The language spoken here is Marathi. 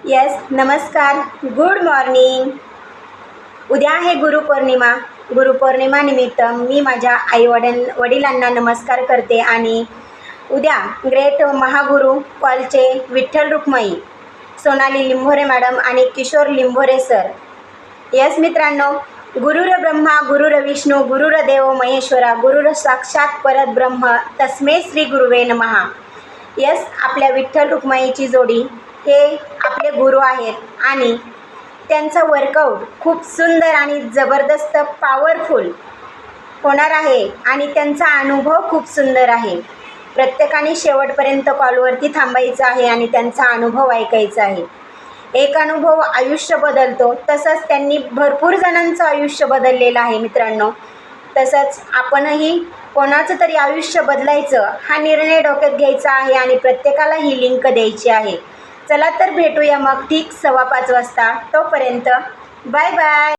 येस, नमस्कार, गुड मॉर्निंग. उद्या आहे गुरुपौर्णिमा. गुरुपौर्णिमानिमित्त मी माझ्या वडिलांना नमस्कार करते आणि उद्या ग्रेट महागुरू कॉलचे विठ्ठल रुक्माई, सोनाली लिंभोरे मॅडम आणि किशोर लिंभोरे सर. येस मित्रांनो, गुरुर ब्रह्मा गुरुर विष्णू गुरुर देव महेश्वरा गुरुर साक्षात परब्रह्म तस्मै श्री गुरुवे नमः. येस, आपल्या विठ्ठल रुक्माईची जोडी हे आपले गुरु आहेत आणि त्यांचा वर्कआउट खूप सुंदर आणि जबरदस्त पॉवरफुल होणार आहे आणि त्यांचा अनुभव खूप सुंदर आहे. प्रत्येकाने शेवटपर्यंत कॉलवरती थांबायचं आहे आणि त्यांचा अनुभव ऐकायचा आहे. एक अनुभव आयुष्य बदलतो, तसंच त्यांनी भरपूर जणांचं आयुष्य बदललेलं आहे मित्रांनो. तसंच आपणही कोणाचं तरी आयुष्य बदलायचं हा निर्णय डोक्यात घ्यायचा आहे आणि प्रत्येकाला ही लिंक द्यायची आहे. चला तर भेटूया मग ठीक 5:15 वाजता. तोपर्यंत बाय बाय.